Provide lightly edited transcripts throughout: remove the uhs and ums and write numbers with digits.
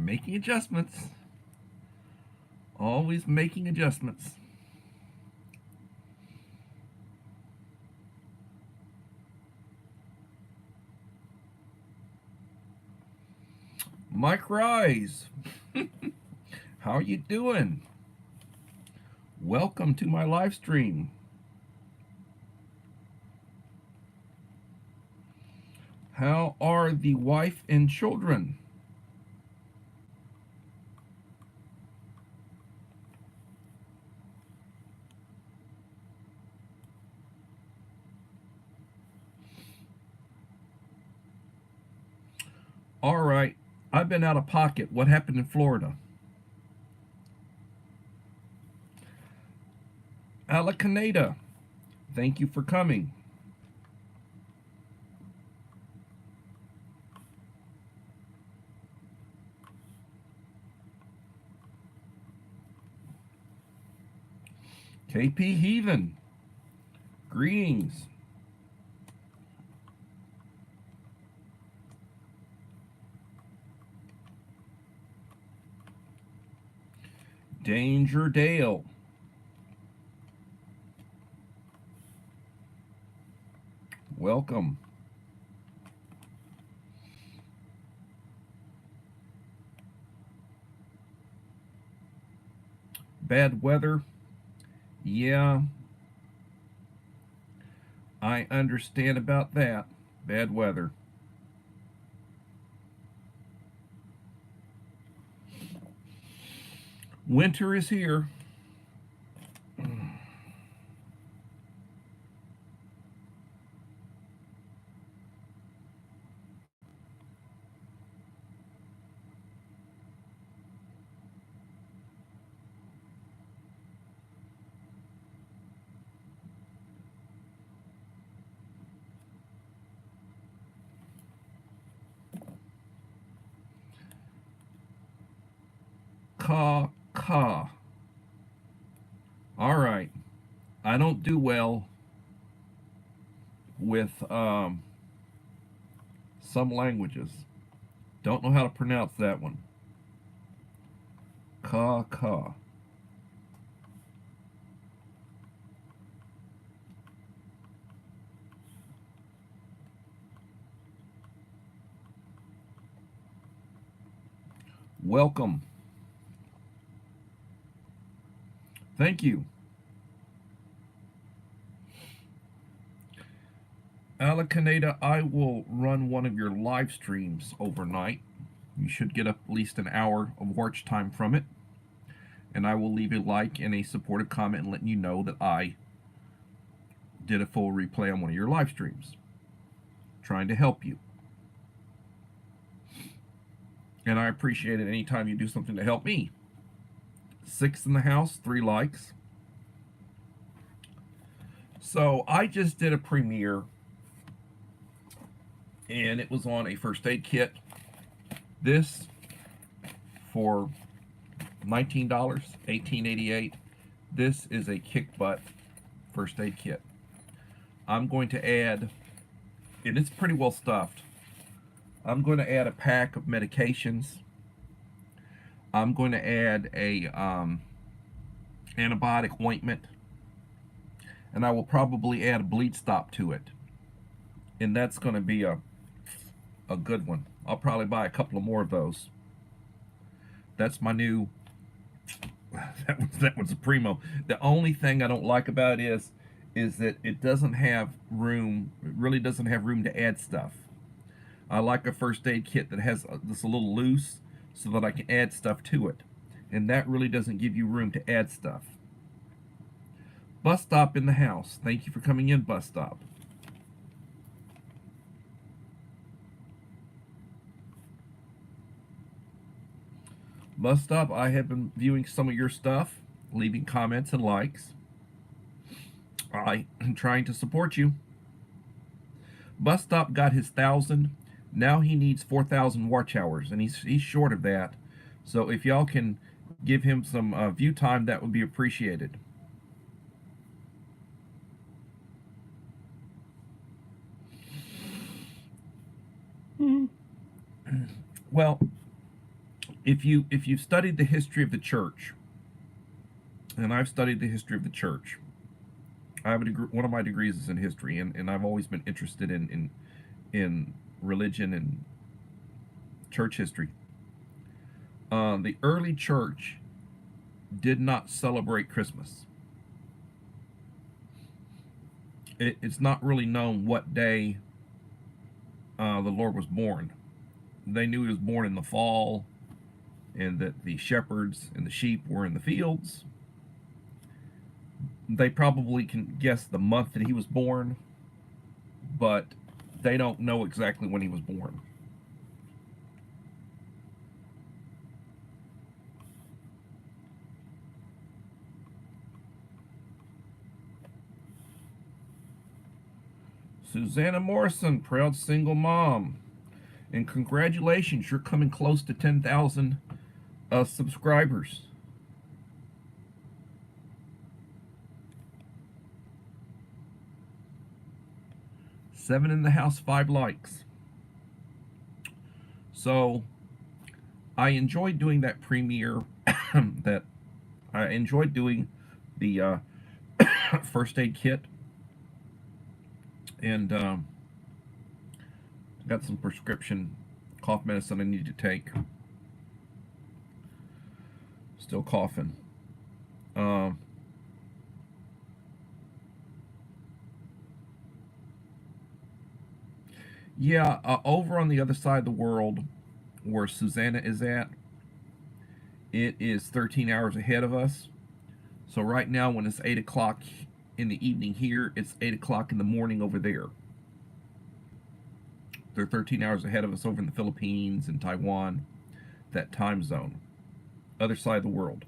Making adjustments. Always making adjustments. Mike Rise, how are you doing? Welcome to my live stream. How are the wife and children? All right, I've been out of pocket. What happened in Florida? Alacanada, thank you for coming. KP Heathen, greetings. Danger Dale, welcome. Bad weather, yeah, I understand about that. Bad weather. Winter is here. Ka. All right. I don't do well with some languages. Don't know how to pronounce that one. Ka. Welcome. Thank you. Alacanada, I will run one of your live streams overnight. You should get at least an hour of watch time from it. And I will leave a like and a supportive comment and letting you know that I did a full replay on one of your live streams. Trying to help you. And I appreciate it anytime you do something to help me. 6 in the house, 3 likes. So I just did a premiere, and it was on a first aid kit. This for $19, $18.88. This is a kick butt first aid kit. I'm going to add, and it's pretty well stuffed. I'm going to add a pack of medications. I'm going to add a antibiotic ointment, and I will probably add a bleed stop to it. And that's going to be a good one. I'll probably buy a couple of more of those. That's my new. That was a primo. The only thing I don't like about it is that it doesn't have room. It really doesn't have room to add stuff. I like a first aid kit that has this a little loose so that I can add stuff to it. And that really doesn't give you room to add stuff. Bus stop in the house. Thank you for coming in, bus stop. Bus stop, I have been viewing some of your stuff, leaving comments and likes. I am trying to support you. Bus stop got his 1,000. Now he needs 4,000 watch hours, and he's short of that. So if y'all can give him some view time, that would be appreciated. Well, if you've studied the history of the church, and I've studied the history of the church, I have a degree, one of my degrees is in history, and I've always been interested in religion and church history. The early church did not celebrate Christmas. It's not really known what day the Lord was born. They knew he was born in the fall, and that the shepherds and the sheep were in the fields. They probably can guess the month that he was born, but they don't know exactly when he was born. Susanna Morrison, proud single mom. And congratulations, you're coming close to 10,000 subscribers. 7 in the house, 5 likes. So I enjoyed doing that premiere. That I enjoyed doing the first aid kit, and got some prescription cough medicine I need to take. Still coughing. Yeah, over on the other side of the world, where Susanna is at, it is 13 hours ahead of us. So right now, when it's 8 o'clock in the evening here, it's 8 o'clock in the morning over there. They're 13 hours ahead of us over in the Philippines and Taiwan, that time zone. Other side of the world.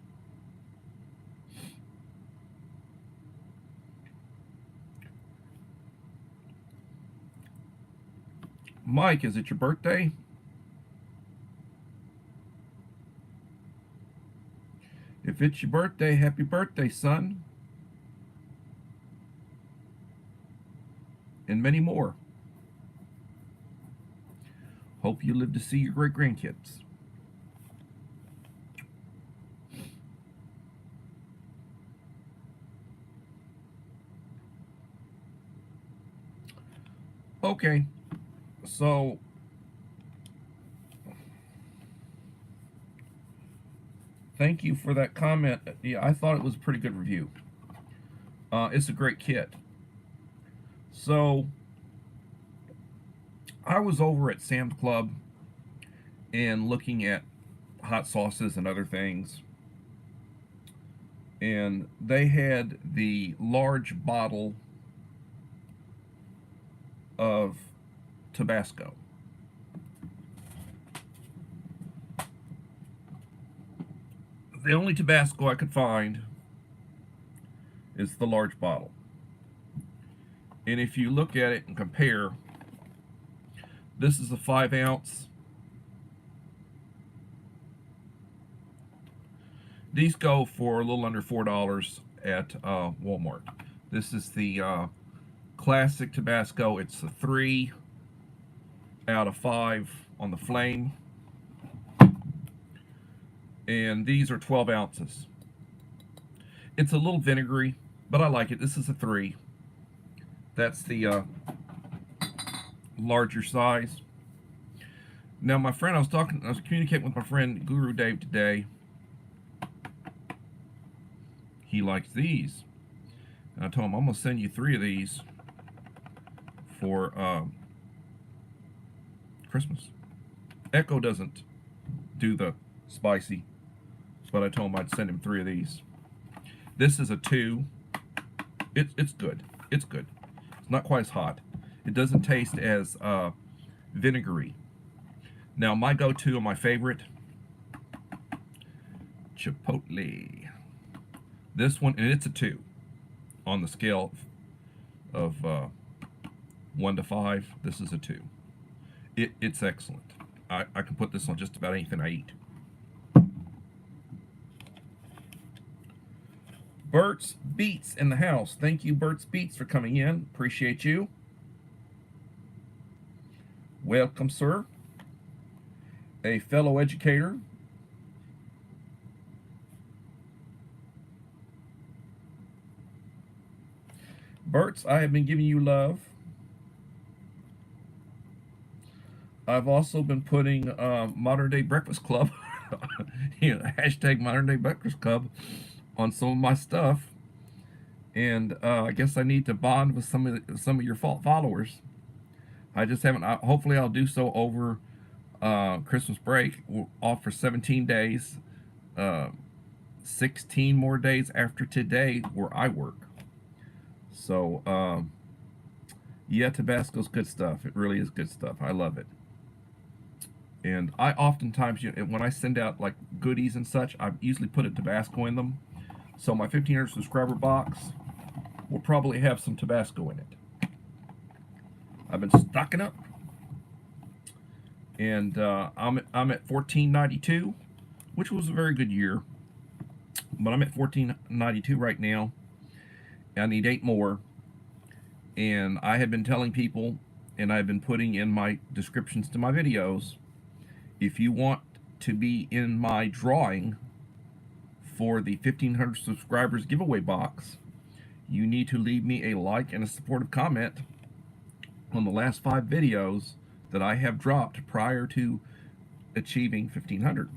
Mike, is it your birthday? If it's your birthday, happy birthday, son. And many more. Hope you live to see your great grandkids. Okay, so thank you for that comment. Yeah, I thought it was a pretty good review. It's a great kit. So I was over at Sam's Club and looking at hot sauces and other things, and they had the large bottle of Tabasco. The only Tabasco I could find is the large bottle. And if you look at it and compare, this is a 5-ounce. These go for a little under $4 at Walmart. This is the classic Tabasco. It's a 3 out of 5 on the flame. And these are 12 ounces. It's a little vinegary, but I like it. This is a 3. That's the larger size. Now, my friend, I was communicating with my friend Guru Dave today. He likes these. And I told him, I'm going to send you 3 of these for Christmas. Echo doesn't do the spicy, but I told him I'd send him 3 of these. This is a 2. It's good. It's good. It's not quite as hot. It doesn't taste as vinegary. Now, my go-to and my favorite, Chipotle. This one, and it's a 2 on the scale of 1 to 5. This is a 2. It's excellent. I can put this on just about anything I eat. Bert's Beats in the house. Thank you, Bert's Beats, for coming in. Appreciate you. Welcome, sir. A fellow educator Bert's, I have been giving you love. I've also been putting Modern Day Breakfast Club, hashtag Modern Day Breakfast Club, on some of my stuff, and I guess I need to bond with some of your followers. I just haven't. Hopefully, I'll do so over Christmas break. We're off for 17 days, uh, 16 more days after today where I work. So, yeah, Tabasco's good stuff. It really is good stuff. I love it. And I oftentimes, when I send out like goodies and such, I usually put a Tabasco in them. So my 1,500 subscriber box will probably have some Tabasco in it. I've been stocking up, and I'm at 1492, which was a very good year. But I'm at 1492 right now. I need 8 more, and I have been telling people, and I've been putting in my descriptions to my videos, if you want to be in my drawing for the 1,500 subscribers giveaway box, you need to leave me a like and a supportive comment on the last 5 videos that I have dropped prior to achieving 1,500.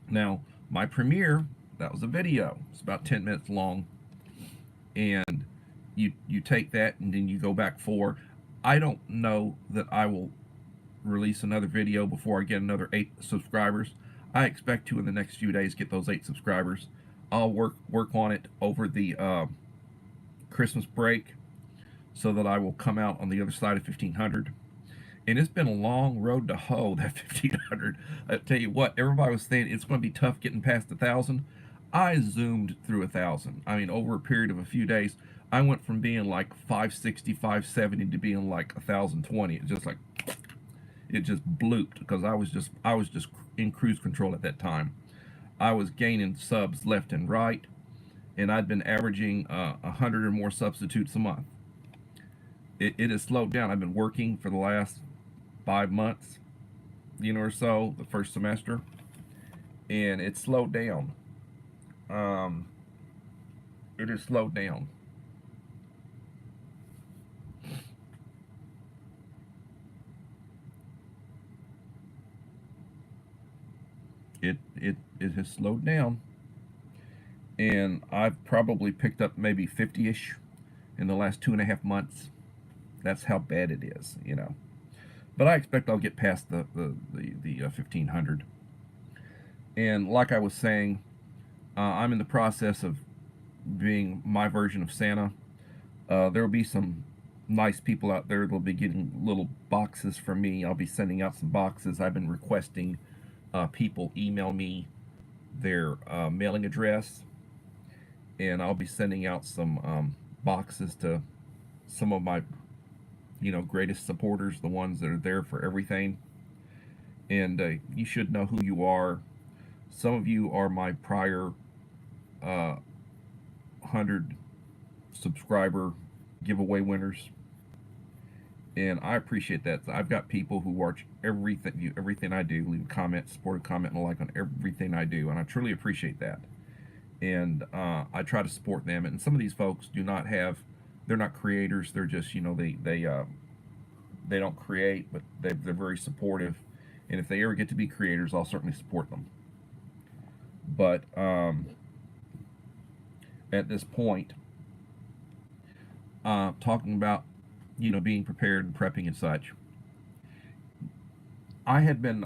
Now, my premiere, that was a video. It's about 10 minutes long. And you take that and then you go back 4. I don't know that I will release another video before I get another 8 subscribers. I expect to in the next few days get those 8 subscribers. I'll work on it over the Christmas break so that I will come out on the other side of 1,500. And it's been a long road to hoe, that 1,500. I tell you what, everybody was saying it's going to be tough getting past 1,000. I zoomed through 1,000. I mean, over a period of a few days, I went from being like 560, 570 to being like 1,020. It's just like, it just blooped because I was just in cruise control at that time. I was gaining subs left and right, and I'd been averaging 100 or more substitutes a month. It has slowed down. I've been working for the last 5 months, or so, the first semester, and it slowed down. It has slowed down. It has slowed down, and I've probably picked up maybe 50-ish in the last 2.5 months. That's how bad it is. But I expect I'll get past the 1,500. And like I was saying, I'm in the process of being my version of Santa. There will be some nice people out there that'll be getting little boxes from me. I'll be sending out some boxes. I've been requesting people email me their mailing address, and I'll be sending out some boxes to some of my greatest supporters, the ones that are there for everything. And you should know who you are. Some of you are my prior 100 subscriber giveaway winners, and I appreciate that. I've got people who watch everything I do, leave a comment, support a comment, and a like on everything I do, and I truly appreciate that. And I try to support them. And some of these folks they're not creators. They're just they don't create, but they're very supportive. And if they ever get to be creators, I'll certainly support them. But at this point, talking about being prepared and prepping and such, I had been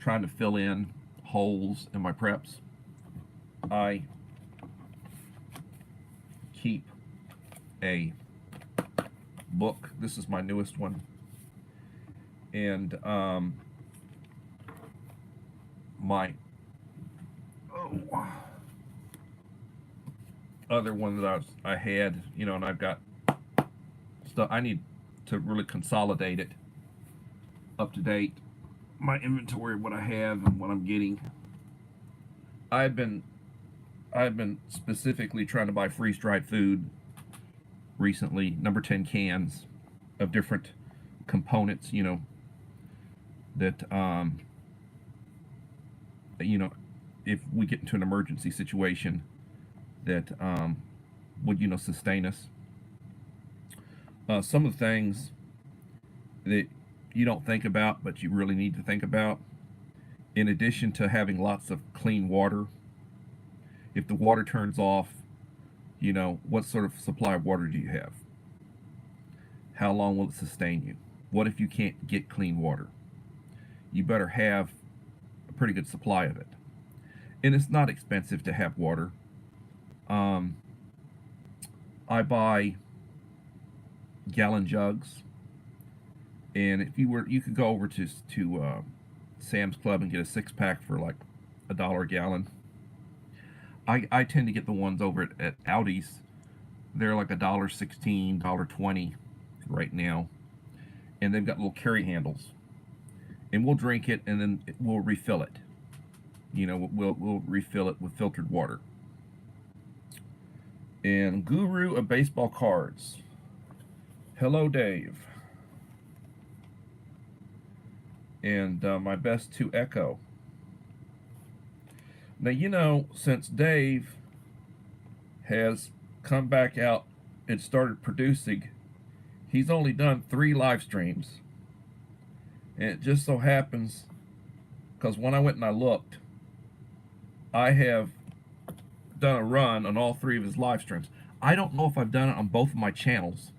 trying to fill in holes in my preps. I keep a book. This is my newest one, and my other one that I had, and I've got stuff I need to really consolidate it up to date. My inventory, what I have and what I'm getting. I've been specifically trying to buy freeze-dried food recently, number 10 cans of different components, that if we get into an emergency situation that would sustain us. Some of the things that you don't think about, but you really need to think about, in addition to having lots of clean water, if the water turns off, what sort of supply of water do you have? How long will it sustain you? What if you can't get clean water? You better have a pretty good supply of it. And it's not expensive to have water. Um, I buy gallon jugs, and if you could go over to Sam's Club and get a 6 pack for like $1 a gallon. I tend to get the ones over at Aldi's. They're like $1.16, $1.20 right now, and they've got little carry handles. And we'll drink it, and then we'll refill it. We'll refill it with filtered water. And Guru of Baseball Cards. Hello, Dave. And my best to Echo. Now, since Dave has come back out and started producing, he's only done 3 live streams. And it just so happens, because when I went and I looked, I have done a run on all 3 of his live streams. I don't know if I've done it on both of my channels,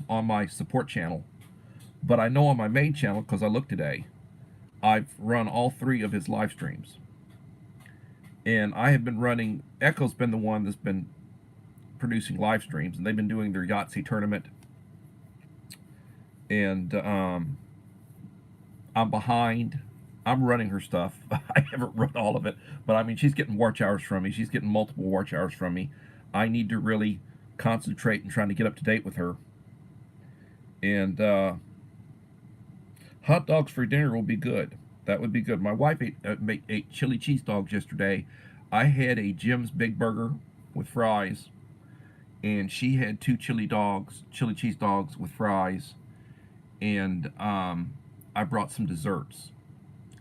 on my support channel, but I know on my main channel, because I looked today, I've run all 3 of his live streams. And I have been running, Echo's been the one that's been producing live streams, and they've been doing their Yahtzee tournament. And I'm behind. I'm running her stuff. I haven't run all of it, but I mean, she's getting watch hours from me. She's getting multiple watch hours from me. I need to really concentrate and trying to get up to date with her. And hot dogs for dinner will be good. That would be good. My wife ate chili cheese dogs yesterday. I had a Jim's Big Burger with fries, and she had 2 chili cheese dogs with fries, and I brought some desserts.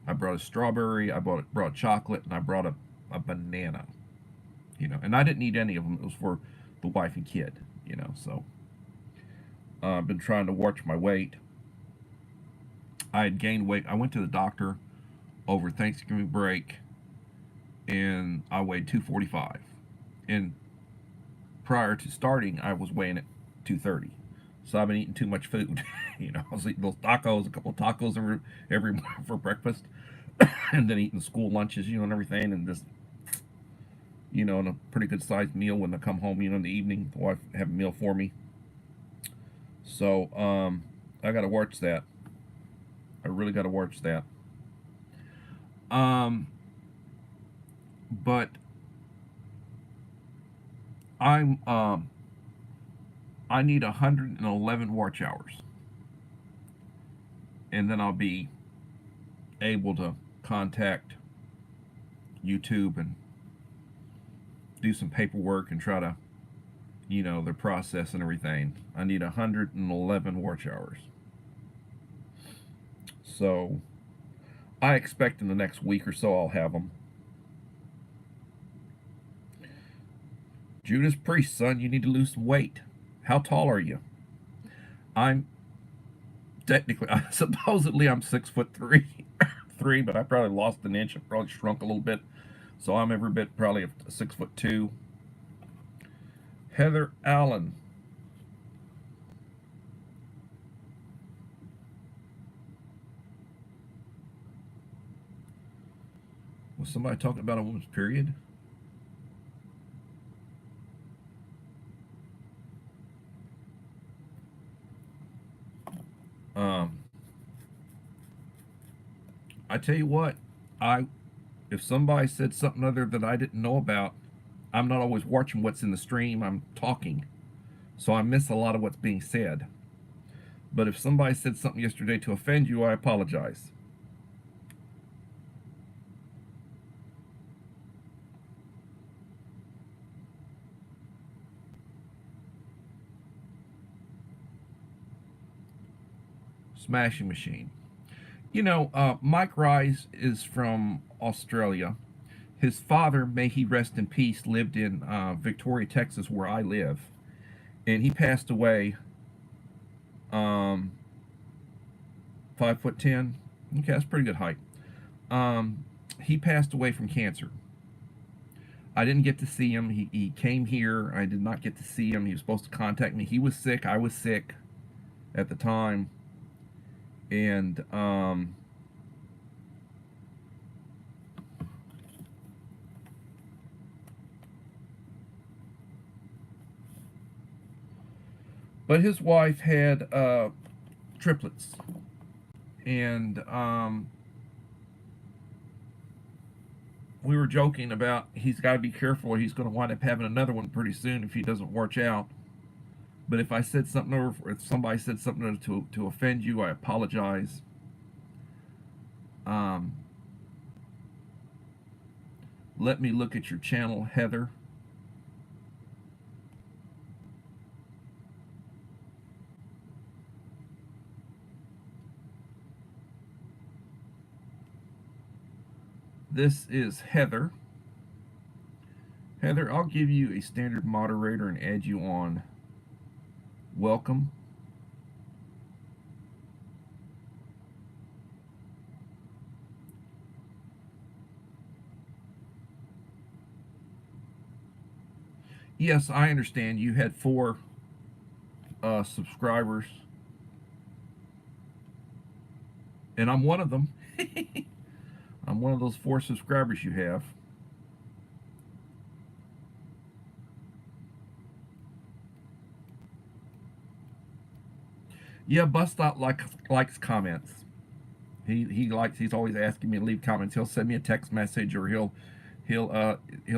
I brought a strawberry, I brought chocolate, and I brought a banana. And I didn't eat any of them. It was for the wife and kid. So I've been trying to watch my weight. I had gained weight. I went to the doctor over Thanksgiving break, and I weighed 245. And prior to starting, I was weighing at 230. So I've been eating too much food. I was eating those tacos, a couple of tacos every morning for breakfast, and then eating school lunches, and everything, and just, and a pretty good sized meal when I come home, in the evening. The wife have a meal for me. So I got to watch that. I really got to watch that. But I need 111 watch hours, and then I'll be able to contact YouTube and do some paperwork and try to, their process and everything. I need 111 watch hours. So I expect in the next week or so I'll have them. Judas Priest, son, you need to lose some weight. How tall are you? I'm technically, supposedly I'm 6'3", 3, but I probably lost an inch. I probably shrunk a little bit, so I'm every bit probably a 6'2". Heather Allen. Was somebody talking about a woman's period? I tell you what, if somebody said something other that I didn't know about, I'm not always watching what's in the stream. I'm talking, so I miss a lot of what's being said. But if somebody said something yesterday to offend you, I apologize. Smashing Machine. Mike Rise is from Australia. His father, may he rest in peace, lived in Victoria, Texas, where I live. And he passed away Um, 5'10". Okay, that's pretty good height. He passed away from cancer. I didn't get to see him. He came here. I did not get to see him. He was supposed to contact me. He was sick. I was sick at the time. And but his wife had triplets. And we were joking about he's got to be careful or he's going to wind up having another one pretty soon if he doesn't watch out. But if I said something or if somebody said something to offend you, I apologize. Um, let me look at your channel, Heather. This is Heather. Heather, I'll give you a standard moderator and add you on. Welcome. Yes, I understand. You had 4 subscribers, and I'm one of them. I'm one of those 4 subscribers you have. Yeah, Bustot likes comments. He's always asking me to leave comments. He'll send me a text message or he'll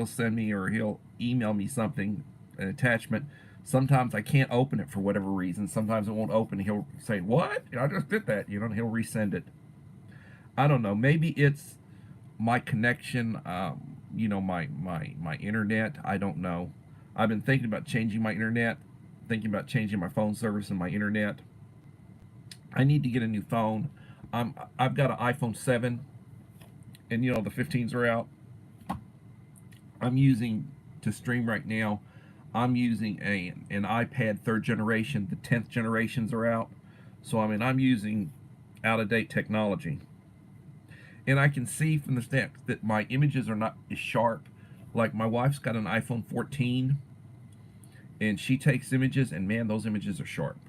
send me or he'll email me something, an attachment. Sometimes I can't open it for whatever reason. Sometimes it won't open. He'll say, "What? I just did that," and he'll resend it. I don't know. Maybe it's my connection. My internet. I don't know. I've been thinking about changing my internet, thinking about changing my phone service and my internet. I need to get a new phone. I've got an iPhone 7, and the 15s are out. I'm using to stream right now. I'm using an iPad 3rd generation. The 10th generations are out, so I'm using out of date technology, and I can see from the stats that my images are not as sharp. Like my wife's got an iPhone 14, and she takes images, and man, those images are sharp.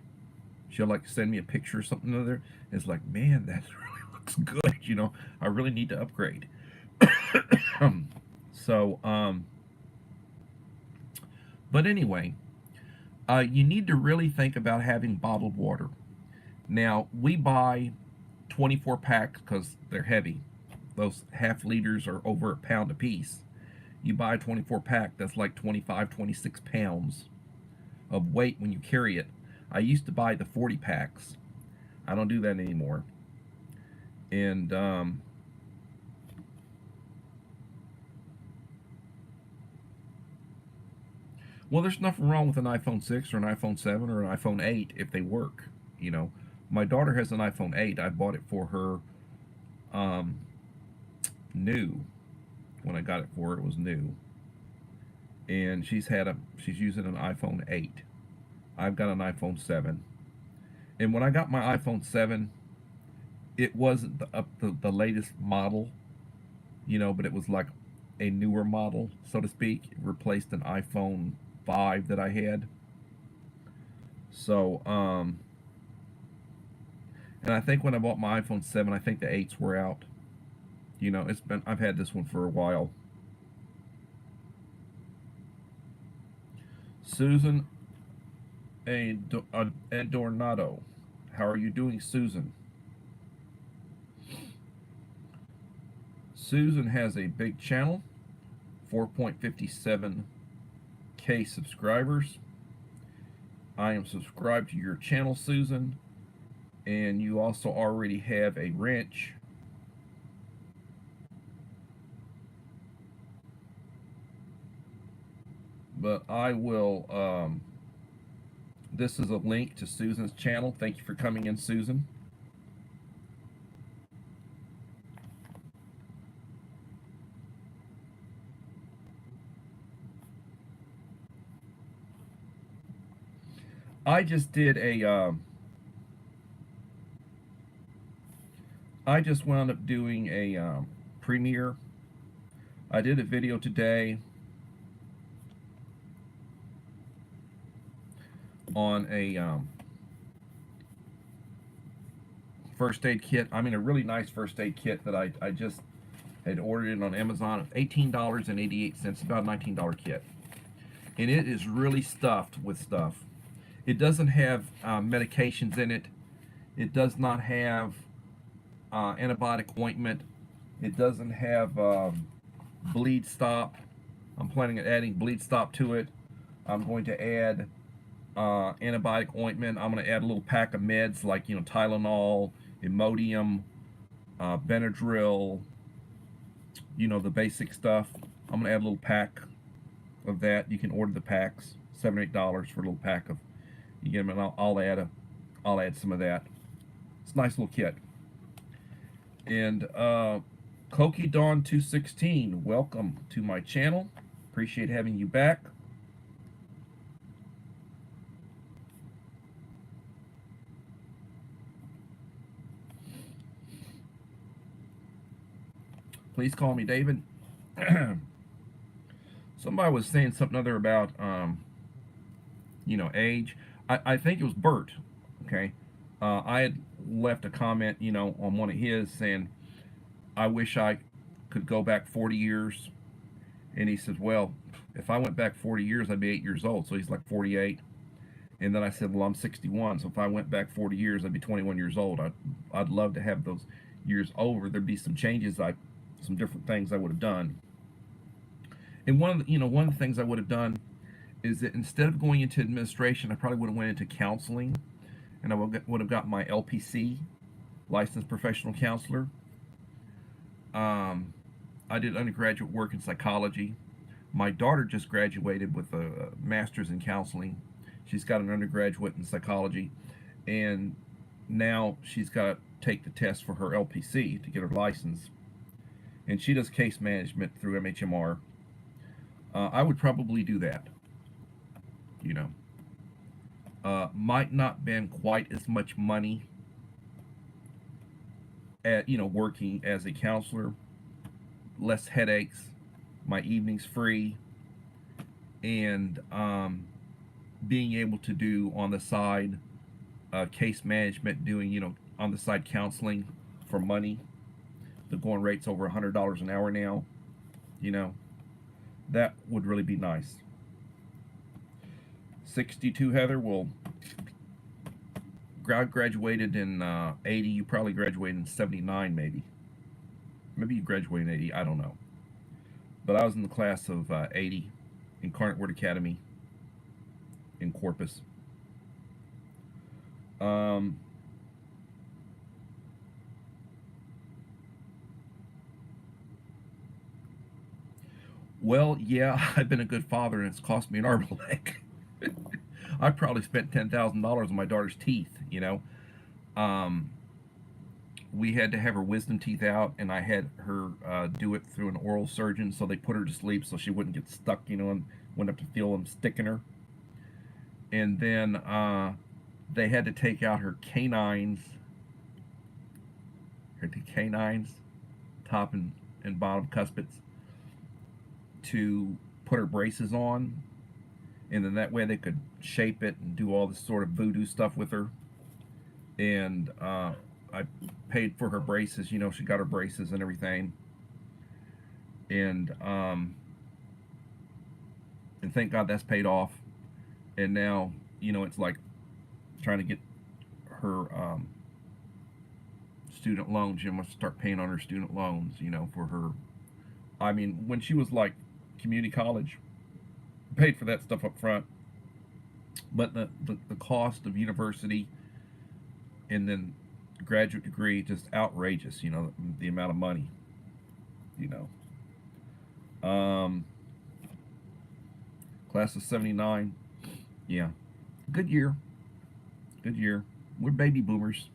She'll like send me a picture or something or other. It's like, man, that really looks good. I really need to upgrade. so, but anyway, you need to really think about having bottled water. Now, we buy 24 packs because they're heavy. Those half liters are over a pound a piece. You buy a 24 pack, that's like 25, 26 pounds of weight when you carry it. I used to buy the 40 packs. I don't do that anymore. And well, there's nothing wrong with an iPhone 6 or an iPhone 7 or an iPhone 8 if they work. My daughter has an iPhone 8. I bought it for her new. When I got it for her, it was new. And she's using an iPhone 8. I've got an iPhone 7. And when I got my iPhone 7, it wasn't the latest model, but it was like a newer model, so to speak. It replaced an iPhone 5 that I had. So, and I think when I bought my iPhone 7, I think the 8s were out. I've had this one for a while. Susan Adornado. How are you doing, Susan? Susan has a big channel, 4.57K subscribers. I am subscribed to your channel, Susan, and you also already have a wrench. But I will, this is a link to Susan's channel. Thank you for coming in, Susan. I just did a I just wound up doing a premiere. I did a video today on a first aid kit. I mean, a really nice first aid kit that I just had ordered it on Amazon. $18.88, about a $19 kit. And it is really stuffed with stuff. It doesn't have medications in it. It does not have antibiotic ointment. It doesn't have bleed stop. I'm planning on adding bleed stop to it. I'm going to add antibiotic ointment. I'm going to add a little pack of meds like, you know, Tylenol, Imodium, Benadryl, you know, the basic stuff. I'm going to add a little pack of that. You can order the packs, $7 or $8 for a little pack of. You get them, and I'll add some of that. It's a nice little kit. And Cokie Dawn 216, welcome to my channel. Appreciate having you back. Please call me David. Somebody was saying something other about, you know, age. I think it was Bert. Okay, I had left a comment, you know, on one of his saying, I wish I could go back 40 years. And he says, well, if I went back 40 years, I'd be 8 years old. So he's like 48. And then I said, well, I'm 61. So if I went back 40 years, I'd be 21 years old. I'd love to have those years over. There'd be some changes, some different things I would have done. And one of the things I would have done is that instead of going into administration, I probably would have went into counseling, and I would have gotten my LPC, licensed professional counselor. I did undergraduate work in psychology. My daughter just graduated with a master's in counseling. She's got an undergraduate in psychology, and now she's got to take the test for her LPC to get her license. And she does case management through MHMR. I would probably do that. You know, might not been quite as much money at, you know, working as a counselor, less headaches, my evenings free, and being able to do on the side case management, doing, you know, on the side counseling for money. The going rate's over $100 an hour now. You know, that would really be nice. 62 Heather, well, graduated in 80. You probably graduated in 79, maybe. Maybe you graduated in 80. I don't know. But I was in the class of 80, Incarnate Word Academy in Corpus. Well, yeah, I've been a good father, and it's cost me an arm and a leg. I probably spent $10,000 on my daughter's teeth, you know. We had to have her wisdom teeth out, and I had her do it through an oral surgeon, so they put her to sleep so she wouldn't get stuck, you know, and wouldn't have to feel them sticking her. And then they had to take out her canines, top and bottom cuspids, to put her braces on, and then that way they could shape it and do all this sort of voodoo stuff with her. And I paid for her braces, you know, she got her braces and everything. And thank God that's paid off. And now, you know, it's like trying to get her student loans. You must start paying on her student loans, you know, for her. I mean, when she was like community college, paid for that stuff up front, but the cost of university and then graduate degree, just outrageous, you know, the amount of money, you know. Class of 79, yeah, good year, we're baby boomers.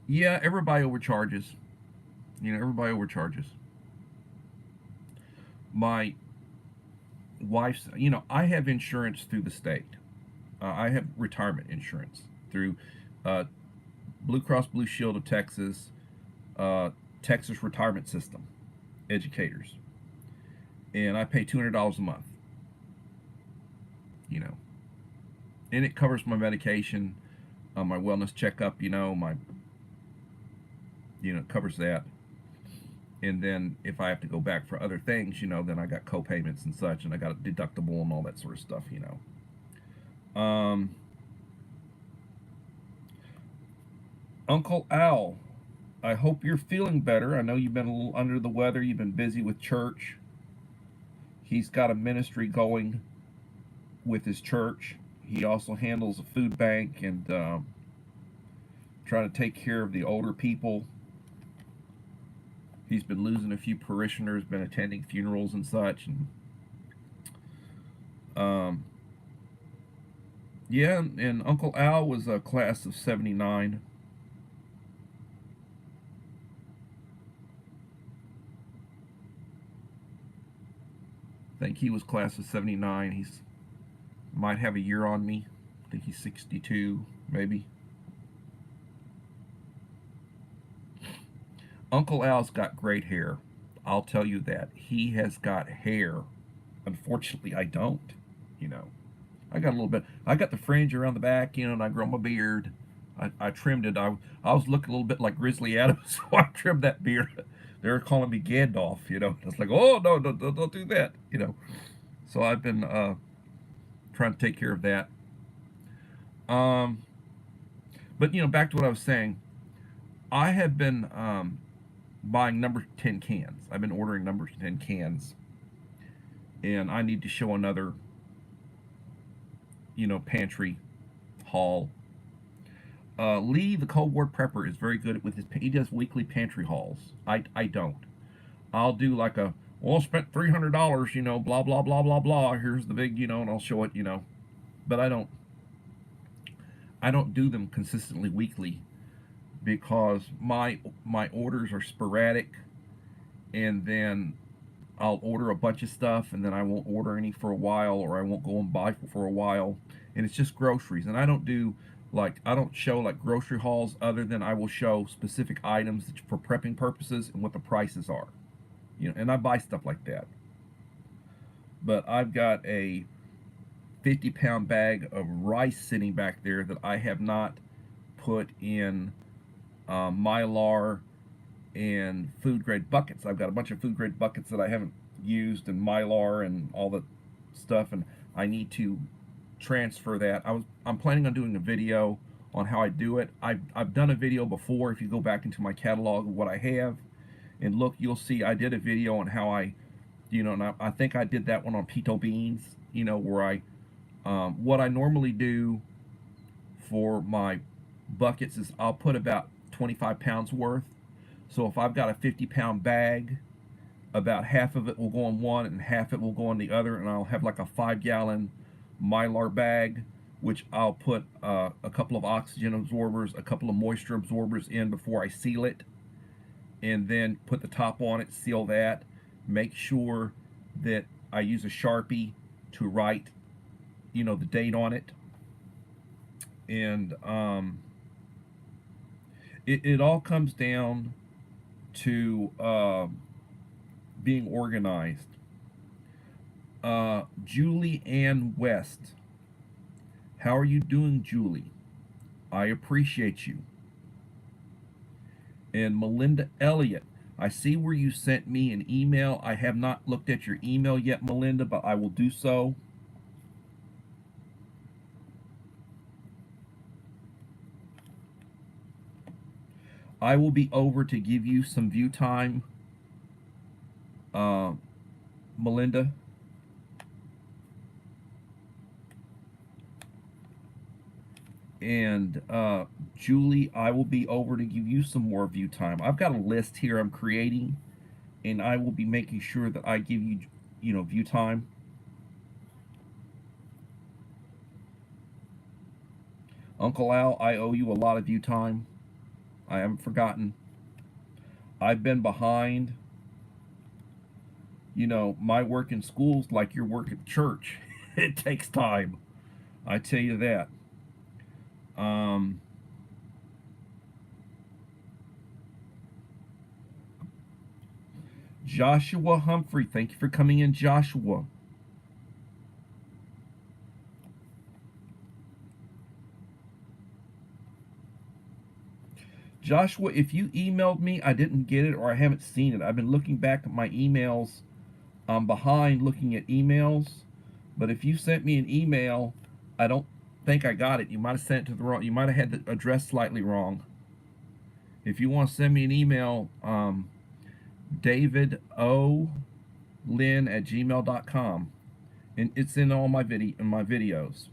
Yeah, everybody overcharges. You know, everybody overcharges. My wife's, you know, I have insurance through the state. I have retirement insurance through uh, Blue Cross Blue Shield of Texas, uh, Texas Retirement System, educators, and I pay $200 a month. You know, and it covers my medication, my wellness checkup. My it covers that. And then if I have to go back for other things, then I got co-payments and such, and I got a deductible and all that sort of stuff. Uncle Al, I hope you're feeling better. I know you've been a little under the weather. You've been busy with church. He's got a ministry going with his church. He also handles a food bank and trying to take care of the older people. He's been losing a few parishioners, been attending funerals and such, and yeah. And Uncle Al was a class of '79. I think he was class of '79. He's might have a year on me. I think he's 62, maybe. Uncle Al's got great hair. I'll tell you that. He has got hair. Unfortunately, I don't. You know, I got a little bit. I got the fringe around the back, and I grow my beard. I trimmed it. I was looking a little bit like Grizzly Adams, so I trimmed that beard. They were calling me Gandalf. It's like, oh, no, don't do that. So I've been trying to take care of that. Um, but, back to what I was saying. I have been buying number 10 cans. I've been ordering number 10 cans. And I need to show another, pantry haul. Lee, the Cold War prepper, is very good with he does weekly pantry hauls. I don't. I'll do like I spent $300, blah, blah, blah, blah, blah. Here's the big, and I'll show it, But I don't do them consistently weekly because my orders are sporadic, and then I'll order a bunch of stuff and then I won't order any for a while, or I won't go and buy for a while, and it's just groceries. And I don't show like grocery hauls, other than I will show specific items for prepping purposes and what the prices are, and I buy stuff like that. But I've got a 50-pound bag of rice sitting back there that I have not put in Mylar and food grade buckets. I've got a bunch of food grade buckets that I haven't used, and Mylar and all the stuff, and I need to transfer that. I'm planning on doing a video on how I do it. I've done a video before. If you go back into my catalog of what I have and look, you'll see I did a video on how and I think I did that one on pinto beans, where what I normally do for my buckets is I'll put about 25 pounds worth. So if I've got a 50-pound bag, about half of it will go on one and half it will go on the other, and I'll have like a 5-gallon Mylar bag, which I'll put a couple of oxygen absorbers, a couple of moisture absorbers in before I seal it, and then put the top on it, seal that, make sure that I use a Sharpie to write, the date on it, and it all comes down to being organized. Julie Ann West. How are you doing, Julie? I appreciate you. And Melinda Elliott. I see where you sent me an email. I have not looked at your email yet, Melinda, but I will do so. I will be over to give you some view time, Melinda. And Julie, I will be over to give you some more view time. I've got a list here I'm creating, and I will be making sure that I give you, view time. Uncle Al, I owe you a lot of view time. I haven't forgotten. I've been behind. My work in school's like your work at church. It takes time. I tell you that. Um, Joshua Humphrey, thank you for coming in, Joshua. Joshua, if you emailed me, I didn't get it or I haven't seen it. I've been looking back at my emails. I'm behind looking at emails. But if you sent me an email, I don't think I got it. You might have sent it to the wrong, you might have had the address slightly wrong. If you want to send me an email, David O. Lynn at gmail.com. And it's in all my videos.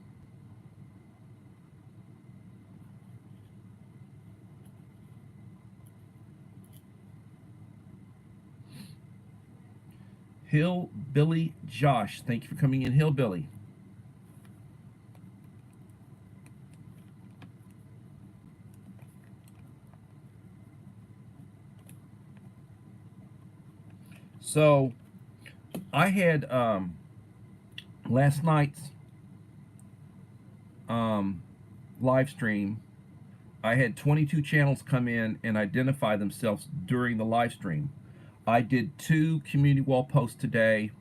Hillbilly Josh, thank you for coming in, Hillbilly. So I had last night's live stream. I had 22 channels come in and identify themselves during the live stream. I did 2 community wall posts today,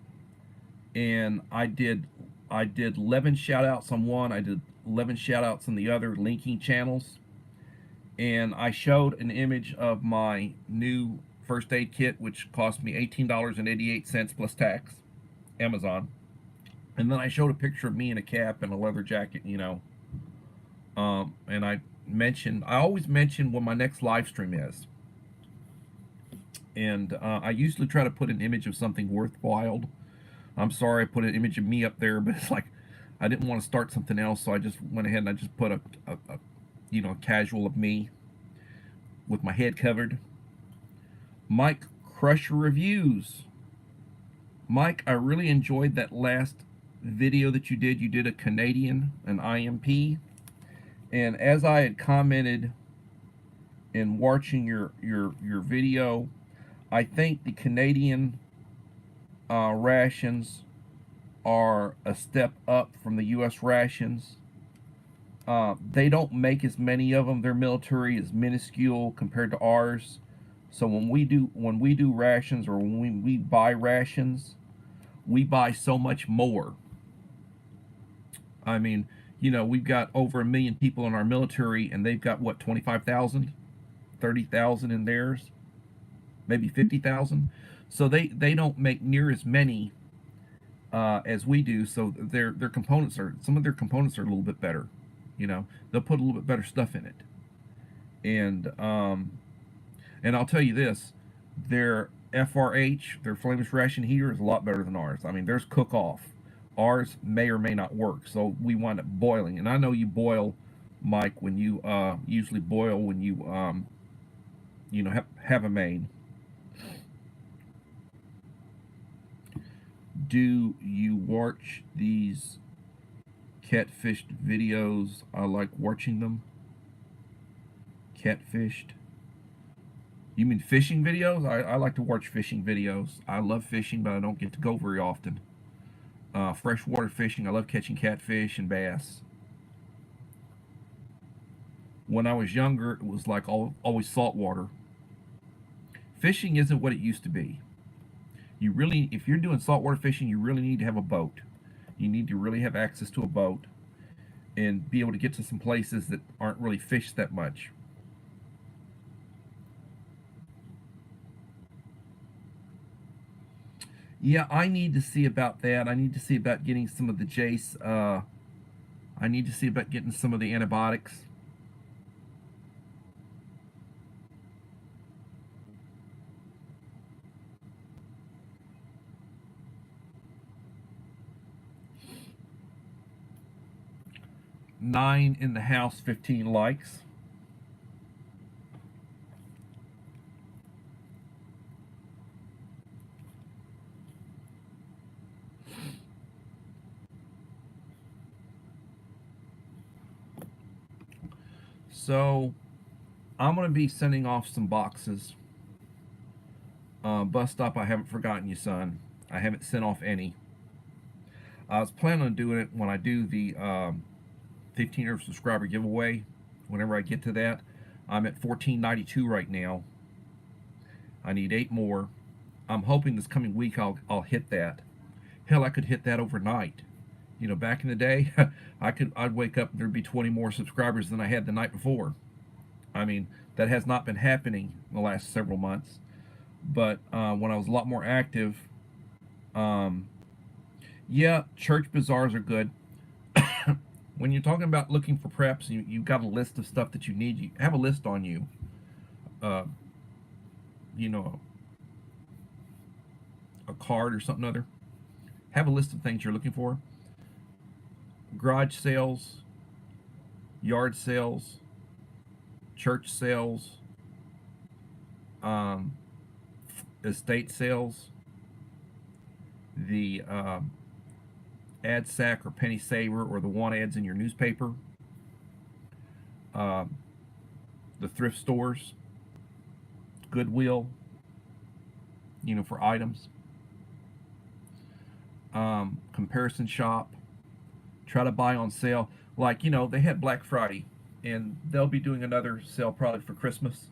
and I did 11 shout outs on one, I did 11 shout outs on the other, linking channels. And I showed an image of my new first aid kit, which cost me $18.88 plus tax, Amazon. And then I showed a picture of me in a cap and a leather jacket, you know. And I always mention when my next live stream is. And I usually try to put an image of something worthwhile. I'm sorry I put an image of me up there, but it's like I didn't want to start something else, so I just went ahead and I just put a casual of me with my head covered. Mike Crusher Reviews. Mike, I really enjoyed that last video that you did. You did a Canadian, an IMP. And as I had commented in watching your video, I think the Canadian rations are a step up from the U.S. rations. They don't make as many of them. Their military is minuscule compared to ours. So when we do rations, or when we buy rations, we buy so much more. I mean, we've got over 1 million people in our military, and they've got what, 25,000, 30,000 in theirs, maybe 50,000. So they don't make near as many as we do. So their components are, some of their components are a little bit better. They'll put a little bit better stuff in it. And I'll tell you this, their FRH, their flameless ration heater, is a lot better than ours. I mean, theirs cook off. Ours may or may not work, so we wind up boiling. And I know you boil, Mike, when you usually boil when you have a main. Do you watch these catfished videos? I like watching them. Catfished. You mean fishing videos? I like to watch fishing videos. I love fishing, but I don't get to go very often. Freshwater fishing, I love catching catfish and bass. When I was younger, it was like always saltwater. Fishing isn't what it used to be. If you're doing saltwater fishing, you really need to have a boat. You need to really have access to a boat and be able to get to some places that aren't really fished that much. Yeah, I need to see about that. I need to see about getting some of the Jace. I need to see about getting some of the antibiotics. Nine in the house, 15 likes. So I'm going to be sending off some boxes. Bus stop, I haven't forgotten you, son. I haven't sent off any. I was planning on doing it when I do the 1,500 subscriber giveaway. Whenever I get to that, I'm at 1492 right now. I need 8 more. I'm hoping this coming week I'll hit that. Hell, I could hit that overnight. You know, back in the day, I'd wake up and there'd be 20 more subscribers than I had the night before. I mean, that has not been happening in the last several months. But when I was a lot more active, um, yeah, church bazaars are good. When you're talking about looking for preps, you've got a list of stuff that you need. You have a list on you. Uh, you know, a card or something other. Have a list of things you're looking for. Garage sales, yard sales, church sales, um, estate sales, the ad sack or penny saver or the want ads in your newspaper, um, the thrift stores, Goodwill, you know, for items, comparison shop, try to buy on sale. Like, you know, they had Black Friday, and they'll be doing another sale probably for Christmas,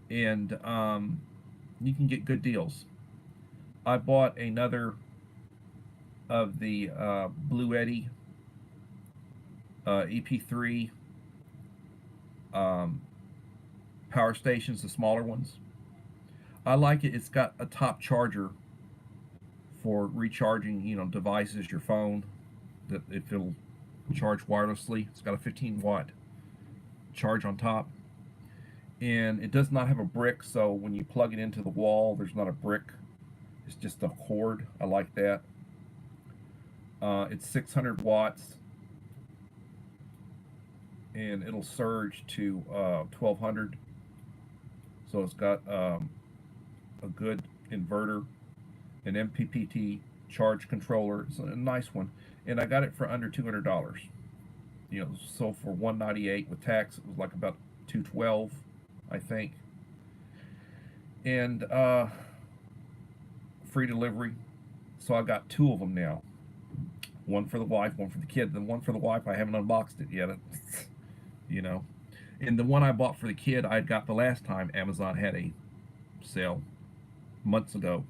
and you can get good deals. I bought another of the Blue Eddy EP3 power stations, the smaller ones. I like it. It's got a top charger for recharging, you know, devices, your phone, that if it'll charge wirelessly. It's got a 15-watt charge on top, and it does not have a brick, so when you plug it into the wall, there's not a brick. It's just a cord. I like that. It's 600 watts, and it'll surge to 1200. So it's got a good inverter, an MPPT charge controller. It's a nice one, and I got it for under $200. You know, so for $198 with tax, it was like about $212, I think. And free delivery. So I got 2 of them now. One for the wife, one for the kid. The one for the wife, I haven't unboxed it yet. You know, and the one I bought for the kid, I got the last time Amazon had a sale months ago.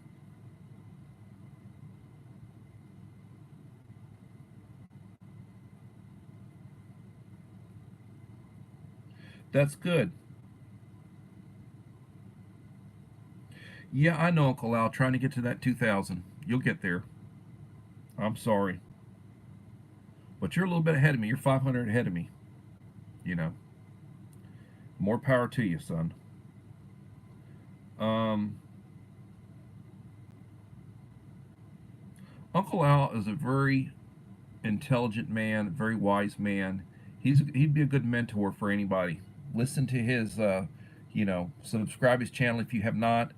That's good. Yeah, I know, Uncle Al. Trying to get to that 2,000. You'll get there. I'm sorry, but you're a little bit ahead of me. You're 500 ahead of me. You know, more power to you, son. Um, Uncle Al is a very intelligent man, very wise man. He'd be a good mentor for anybody. Listen to his, you know, subscribe his channel if you have not.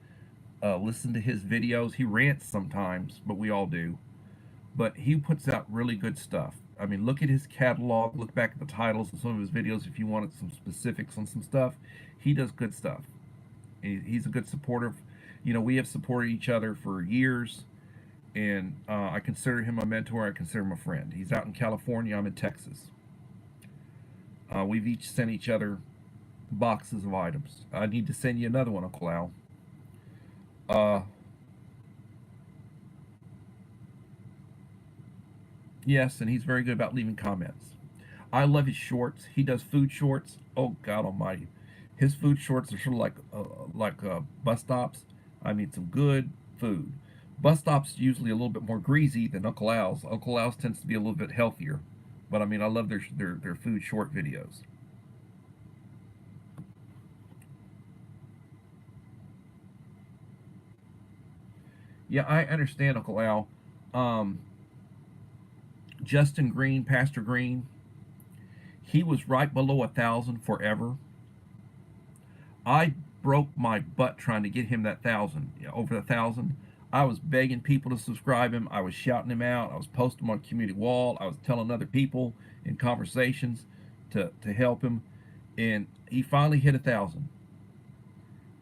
Listen to his videos. He rants sometimes, but we all do. But he puts out really good stuff. I mean, look at his catalog. Look back at the titles of some of his videos if you wanted some specifics on some stuff. He does good stuff. He's a good supporter. You know, we have supported each other for years, and I consider him a mentor. I consider him a friend. He's out in California. I'm in Texas. We've each sent each other boxes of items. I need to send you another one, Uncle Al. Uh, yes, and he's very good about leaving comments. I love his shorts. He does food shorts. Oh God Almighty, his food shorts are sort of like bus stops. I mean, some good food. Bus stops usually a little bit more greasy than Uncle Al's. Uncle Al's tends to be a little bit healthier, but I mean, I love their food short videos. Yeah, I understand, Uncle Al. Um, Justin Green, Pastor Green, he was right below 1,000 forever. I broke my butt trying to get him that 1,000, over 1,000. I was begging people to subscribe him. I was shouting him out. I was posting him on community wall. I was telling other people in conversations to help him, and he finally hit 1,000.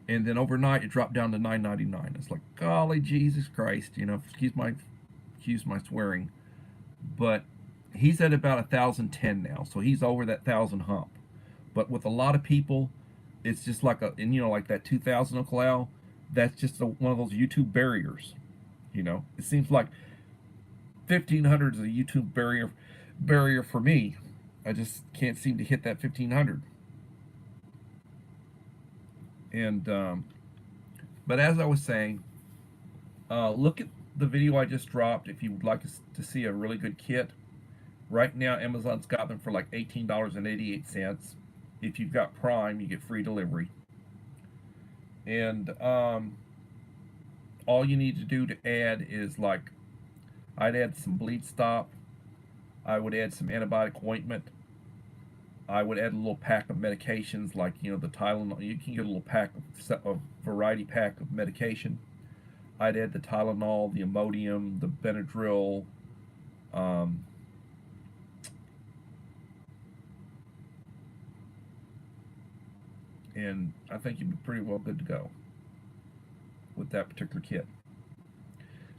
And then overnight it dropped down to 999. It's like, golly Jesus Christ, excuse my swearing, but He's at about 1,010 now, so he's over that 1,000 hump. But with a lot of people, it's just like like that 2,000 Clow. That's just one of those YouTube barriers. It seems like 1,500 is a YouTube barrier for me. I just can't seem to hit that 1,500. And but as I was saying, look at the video I just dropped if you would like to see a really good kit. Right now, Amazon's got them for like $18.88. If you've got Prime, you get free delivery. And all you need to do to add is I'd add some bleed stop. I would add some antibiotic ointment. I would add a little pack of medications like the Tylenol. You can get a little pack of variety pack of medication. I'd add the Tylenol, the Imodium, the Benadryl, and I think you'd be pretty well good to go with that particular kit.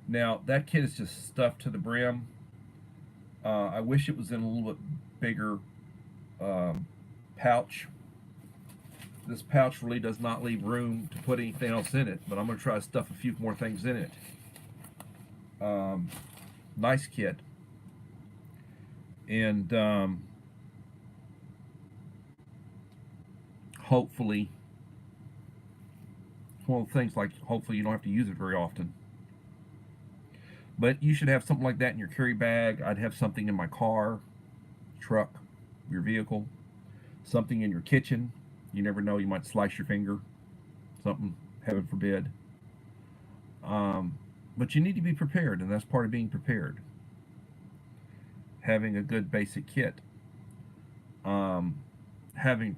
Now, that kit is just stuffed to the brim. I wish it was in a little bit bigger pouch. This pouch really does not leave room to put anything else in it, but I'm going to try to stuff a few more things in it. Nice kit. And hopefully, it's one of the things hopefully you don't have to use it very often. But you should have something like that in your carry bag. I'd have something in my car, truck, your vehicle, something in your kitchen. You never know, you might slice your finger, something, heaven forbid. But you need to be prepared, and that's part of being prepared. Having a good basic kit. Having,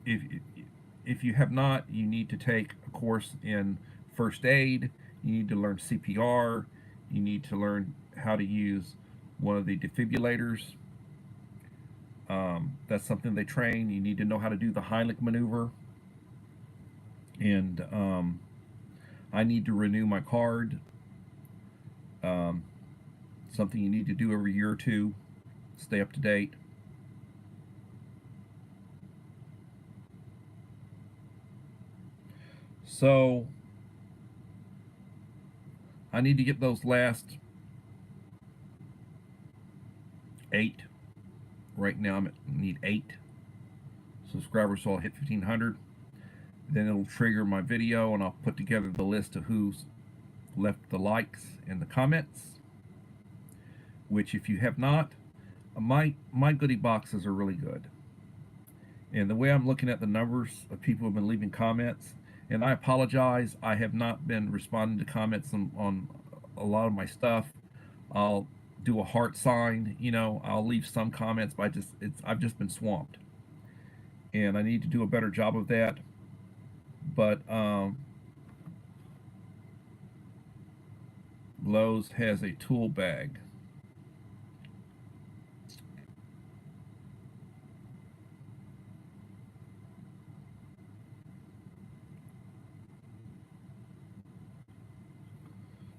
if you have not, you need to take a course in first aid. You need to learn CPR. You need to learn how to use one of the defibrillators. That's something they train. You need to know how to do the Heimlich maneuver. And I need to renew my card. Something you need to do every year or two. Stay up to date. So I need to get those last 8. Right now I need 8 subscribers, so I'll hit 1,500. Then it'll trigger my video, and I'll put together the list of who's left the likes and the comments. Which, if you have not, my goodie boxes are really good. And the way I'm looking at the numbers of people who have been leaving comments, and I apologize, I have not been responding to comments on a lot of my stuff. I'll do a heart sign, I'll leave some comments, but I've just been swamped, and I need to do a better job of that. But Lowe's has a tool bag.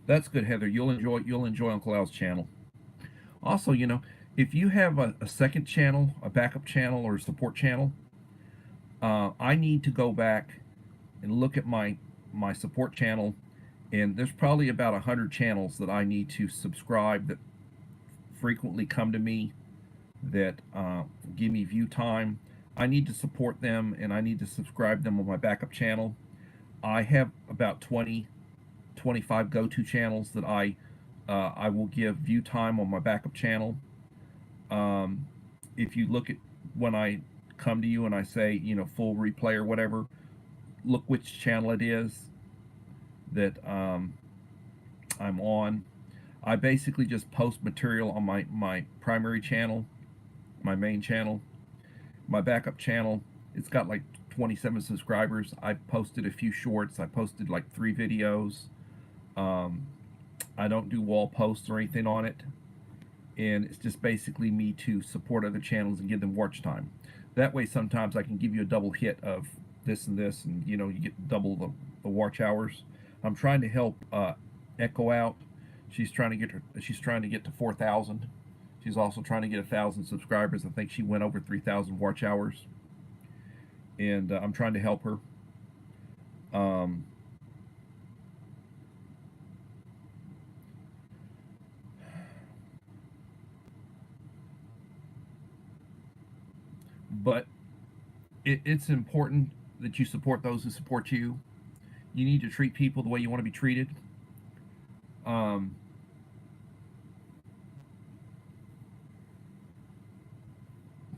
That's good, Heather. You'll enjoy Uncle Al's channel. Also, if you have a second channel, a backup channel, or a support channel, I need to go back and look at my support channel, and there's probably about 100 channels that I need to subscribe that frequently come to me, that give me view time. I need to support them, and I need to subscribe them on my backup channel. I have about 25 go-to channels that I will give view time on my backup channel. If you look at when I come to you and I say, full replay or whatever, look which channel it is that I'm on. I basically just post material on my primary channel, my main channel. My backup channel, it's got like 27 subscribers. I posted a few shorts. I posted like 3 videos. I don't do wall posts or anything on it, and it's just basically me to support other channels and give them watch time. That way sometimes I can give you a double hit of this and this, and you get double the watch hours. I'm trying to help Echo out. She's trying to get to 4,000. She's also trying to get 1,000 subscribers. I think she went over 3,000 watch hours, and I'm trying to help her. Um, but it's important that you support those who support you. You need to treat people the way you want to be treated. Um,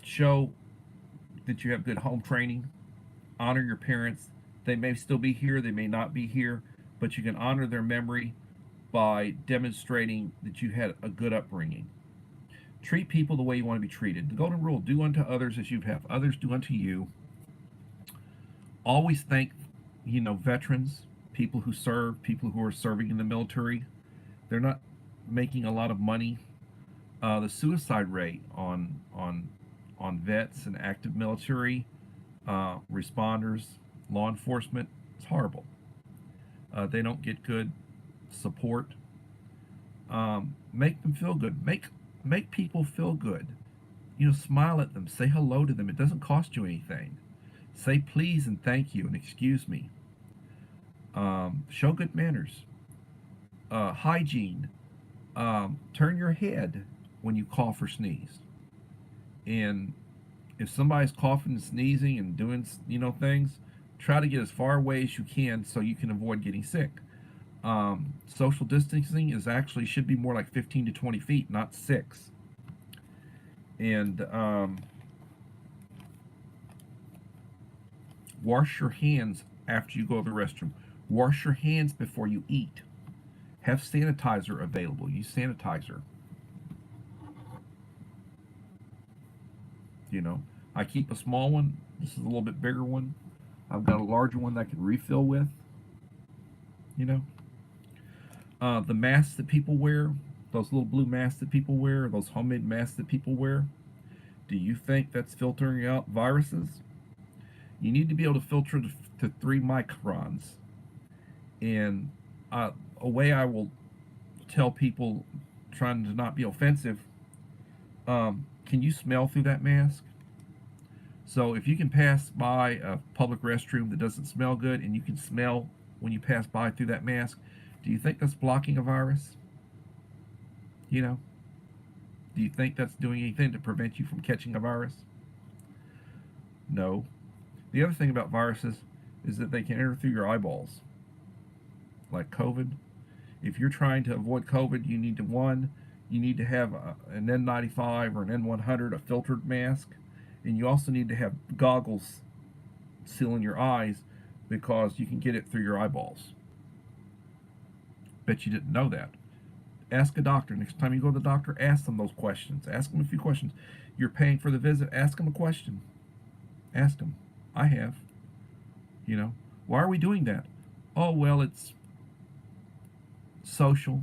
Show that you have good home training. Honor your parents. They may still be here, they may not be here, but you can honor their memory by demonstrating that you had a good upbringing. Treat people the way you want to be treated. The golden rule: do unto others as you'd have others do unto you. Always thank, veterans, people who serve, people who are serving in the military. They're not making a lot of money. The suicide rate on vets and active military responders, law enforcement, is horrible. They don't get good support. Make them feel good. Make people feel good. Smile at them. Say hello to them. It doesn't cost you anything. Say please and thank you and excuse me. Show good manners. Hygiene. Turn your head when you cough or sneeze. And if somebody's coughing and sneezing and doing things, try to get as far away as you can so you can avoid getting sick. Social distancing should be more like 15 to 20 feet, not 6. And wash your hands after you go to the restroom. Wash your hands before you eat. Have sanitizer available. Use sanitizer. I keep a small one. This is a little bit bigger one. I've got a larger one that I can refill with. The masks that people wear, those little blue masks that people wear, those homemade masks that people wear, do you think that's filtering out viruses? You need to be able to filter to 3 microns. And a way I will tell people, trying to not be offensive, can you smell through that mask? So if you can pass by a public restroom that doesn't smell good and you can smell when you pass by through that mask, do you think that's blocking a virus? Do you think that's doing anything to prevent you from catching a virus? No. The other thing about viruses is that they can enter through your eyeballs, like COVID. If you're trying to avoid COVID, you need to have an N95 or an N100, a filtered mask, and you also need to have goggles sealing your eyes because you can get it through your eyeballs. Bet you didn't know that. Ask a doctor. Next time you go to the doctor, ask them those questions. Ask them a few questions. You're paying for the visit, ask them a question. Ask them. I have. Why are we doing that? Oh, well, it's social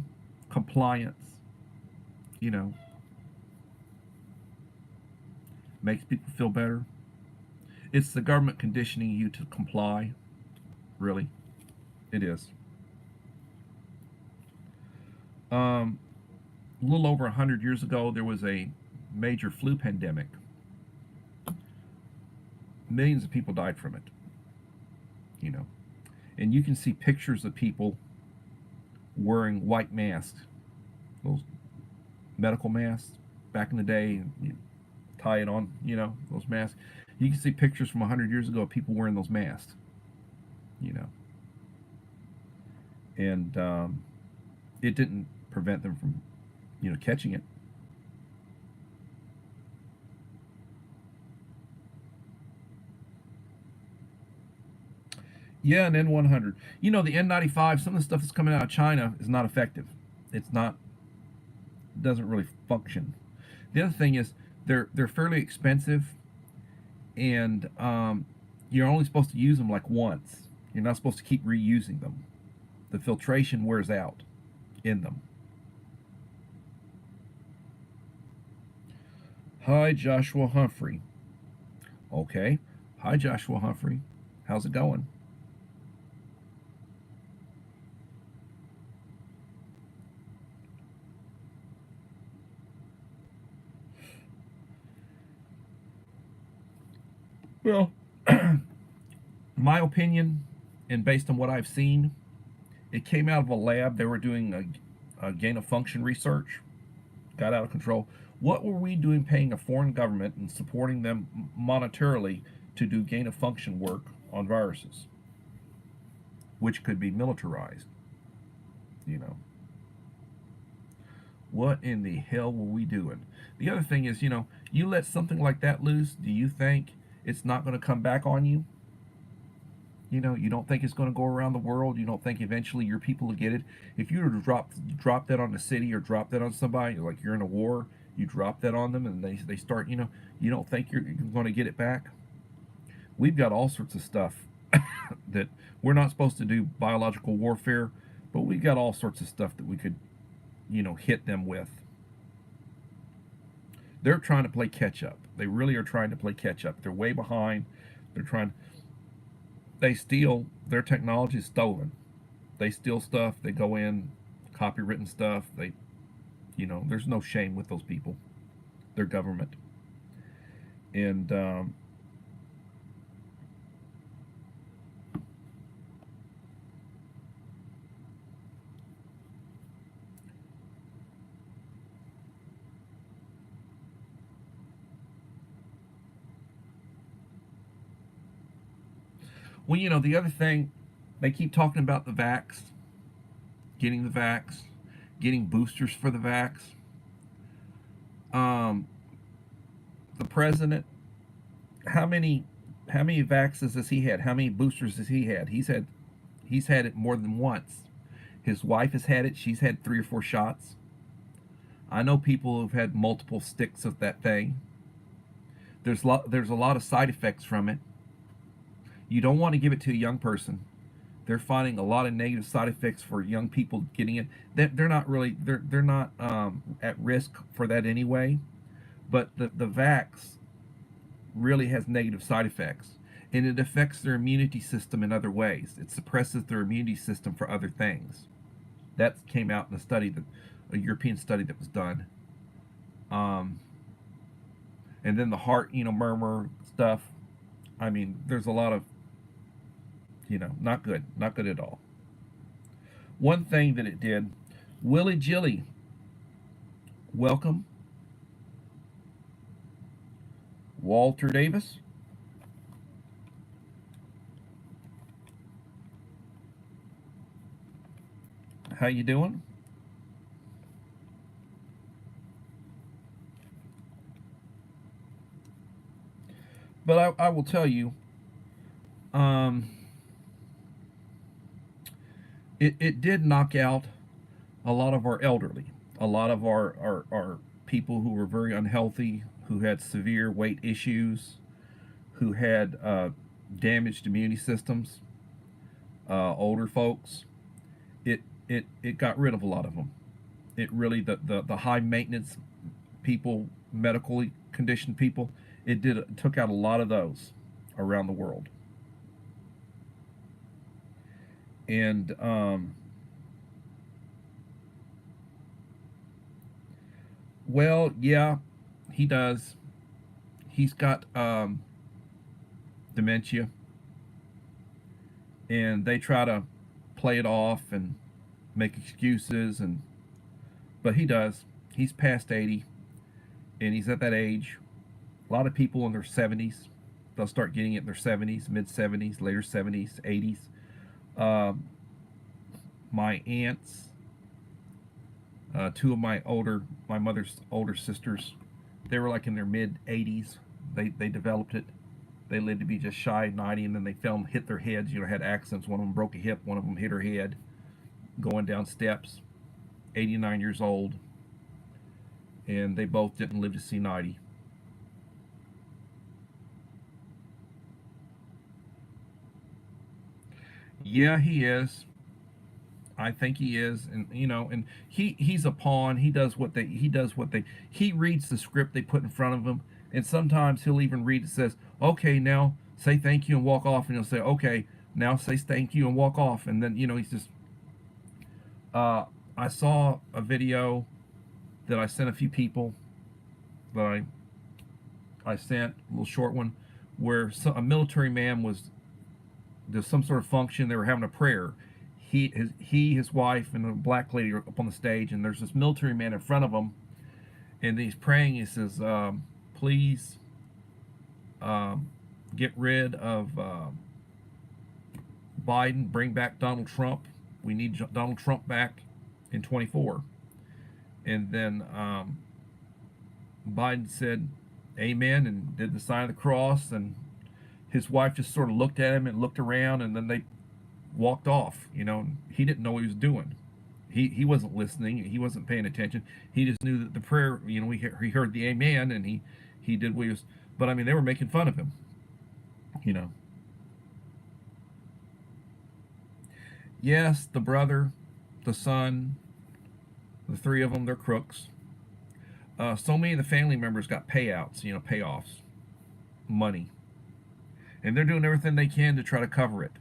compliance. Makes people feel better. It's the government conditioning you to comply. Really, it is. A little over 100 years ago, there was a major flu pandemic. Millions of people died from it. And you can see pictures of people wearing white masks, those medical masks back in the day. You tie it on, those masks. You can see pictures from 100 years ago of people wearing those masks. And it didn't prevent them from, catching it. Yeah, an N100. The N95, some of the stuff that's coming out of China is not effective. It's not, doesn't really function. The other thing is they're fairly expensive, and you're only supposed to use them like once. You're not supposed to keep reusing them. The filtration wears out in them. Hi, Joshua Humphrey. Okay. Hi, Joshua Humphrey. How's it going? Well, my opinion, and based on what I've seen, it came out of a lab. They were doing a gain of function research, got out of control. What were we doing paying a foreign government and supporting them monetarily to do gain of function work on viruses, which could be militarized? You know, what in the hell were we doing? The other thing is, you let something like that loose, do you think it's not going to come back on you? You don't think it's going to go around the world. You don't think eventually your people will get it. If you were to drop that on the city or drop that on somebody, like you're in a war, you drop that on them and they start, you don't think you're going to get it back. We've got all sorts of stuff that we're not supposed to do biological warfare, but we've got all sorts of stuff that we could, hit them with. They're trying to play catch up. They really are trying to play catch up. They're way behind. They're trying. They steal. Their technology is stolen. They steal stuff. They go in, copywritten stuff. There's no shame with those people. They're government. And well, the other thing, they keep talking about the vax, getting the vax, getting boosters for the vax. The president, how many vaxes has he had? How many boosters has he had? He's had it more than once. His wife has had it. She's had 3 or 4 shots. I know people who've had multiple sticks of that thing. There's a lot of side effects from it. You don't want to give it to a young person. They're finding a lot of negative side effects for young people getting it. They're not really they're not at risk for that anyway. But the vax really has negative side effects, and it affects their immunity system in other ways. It suppresses their immunity system for other things. That came out in a European study that was done. And then the heart, murmur stuff. I mean, there's a lot of, not good at all. One thing that it did, Willie Jilly, welcome. Walter Davis. How you doing? But I will tell you, it did knock out a lot of our elderly, a lot of our people who were very unhealthy, who had severe weight issues, who had damaged immunity systems, older folks. It got rid of a lot of them. It really the high maintenance people, medically conditioned people. It took out a lot of those around the world. And well, yeah, he does. He's got dementia, and they try to play it off and make excuses, but he does. He's past 80, and he's at that age. A lot of people in their 70s, they'll start getting it in their 70s, mid 70s, later 70s, 80s. My aunts, 2 of my mother's older sisters, they were like in their mid 80s. They developed it. They lived to be just shy of 90, and then they fell and hit their heads. Had accidents. One of them broke a hip. One of them hit her head going down steps. 89 years old, and they both didn't live to see 90. Yeah, he is. I think he is, and he's a pawn. He reads the script they put in front of him, and sometimes he'll even read it says, "Okay, now say thank you and walk off," and he'll say, "Okay, now say thank you and walk off," and then he's just. I saw a video that I sent a few people that I sent a little short one where a military man there's some sort of function. They were having a prayer. His wife, and a black lady are up on the stage, and there's this military man in front of them, and he's praying. He says, "Please get rid of Biden. Bring back Donald Trump. We need Donald Trump back in 24." And then Biden said, "Amen," and did the sign of the cross, and his wife just sort of looked at him and looked around, and then they walked off. He didn't know what he was doing. He wasn't listening. He wasn't paying attention. He just knew that the prayer, he heard the amen, and he did what he was. But I mean, they were making fun of him. Yes, the brother, the son, the three of them, they're crooks. So many of the family members got payouts, payoffs, money, and they're doing everything they can to try to cover it.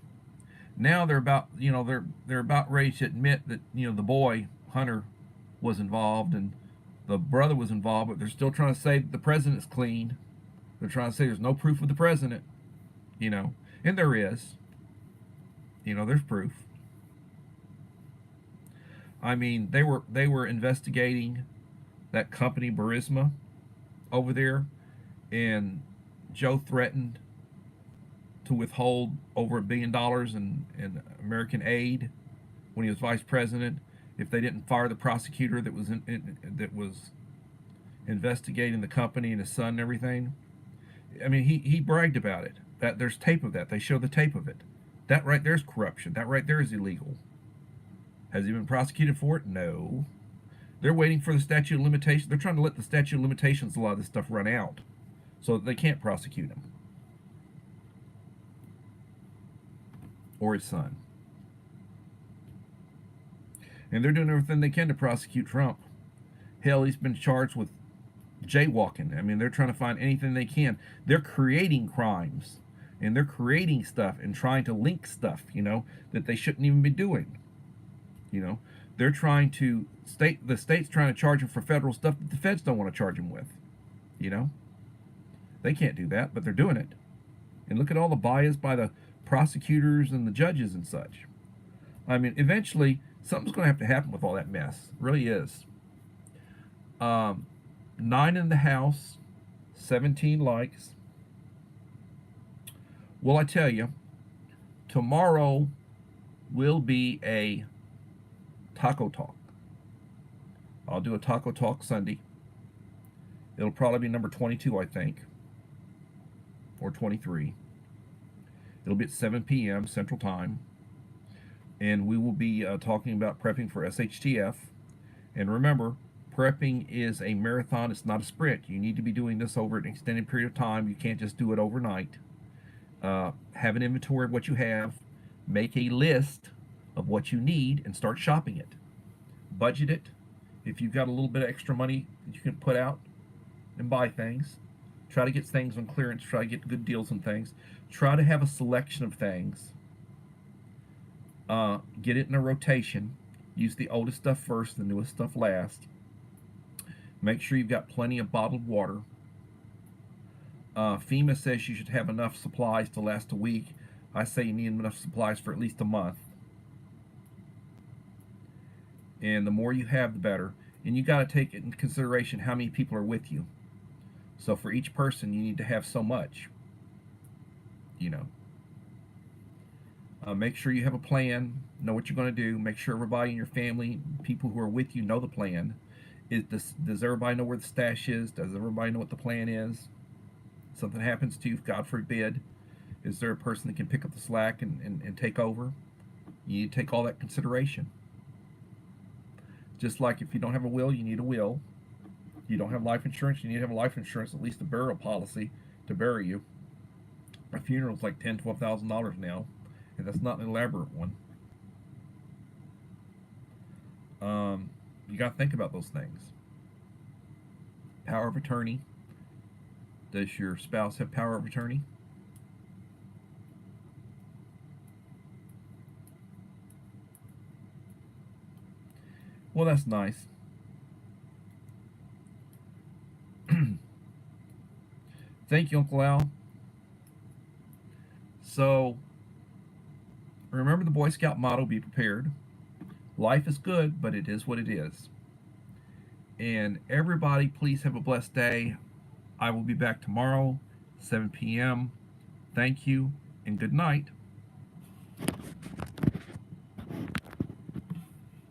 Now they're about, they're about ready to admit that, the boy Hunter was involved and the brother was involved, but they're still trying to say the president's clean. They're trying to say there's no proof of the president, and there is. There's proof. I mean, they were investigating that company Burisma over there, and Joe threatened to withhold over $1 billion in American aid when he was vice president if they didn't fire the prosecutor that was investigating the company and his son and everything. I mean, he bragged about it. That there's tape of that. They show the tape of it. That right there's corruption. That right there is illegal. Has he been prosecuted for it? No. They're waiting for the statute of limitations. They're trying to let the statute of limitations, a lot of this stuff, run out so that they can't prosecute him or his son. And they're doing everything they can to prosecute Trump. Hell, he's been charged with jaywalking. I mean, they're trying to find anything they can. They're creating crimes, and they're creating stuff and trying to link stuff, that they shouldn't even be doing. They're trying to the state's trying to charge him for federal stuff that the feds don't want to charge him with. They can't do that, but they're doing it. And look at all the bias by the prosecutors and the judges and such. I mean, eventually something's going to have to happen with all that mess. It really is. 9 in the House, 17 likes. Well, I tell you, tomorrow will be a Taco Talk. I'll do a Taco Talk Sunday. It'll probably be number 22, I think, or 23. It'll be at 7 p.m. Central Time. And we will be talking about prepping for SHTF. And remember, prepping is a marathon. It's not a sprint. You need to be doing this over an extended period of time. You can't just do it overnight. Have an inventory of what you have. Make a list of what you need and start shopping it. Budget it. If you've got a little bit of extra money that you can put out and buy things, try to get things on clearance, try to get good deals on things. Try to have a selection of things. Get it in a rotation. Use the oldest stuff first, the newest stuff last. Make sure you've got plenty of bottled water. FEMA says you should have enough supplies to last a week. I say you need enough supplies for at least a month. And the more you have, the better. And you got to take into consideration how many people are with you. So for each person, you need to have so much. Make sure you have a plan. Know what you're going to do. Make sure everybody in your family, people who are with you, know the plan. Does everybody know where the stash is? Does everybody know what the plan is? Something happens to you, God forbid. Is there a person that can pick up the slack and take over? You need to take all that consideration. Just like if you don't have a will, you need a will. You don't have life insurance, you need to have a life insurance, at least a burial policy to bury you. A funeral's like $10,000, $12,000 now, and that's not an elaborate one. You got to think about those things. Power of attorney. Does your spouse have power of attorney? Well, that's nice. Thank you, Uncle Al. So remember the Boy Scout motto, be prepared. Life is good, but it is what it is. And everybody, please have a blessed day. I will be back tomorrow, 7 p.m. Thank you, and good night.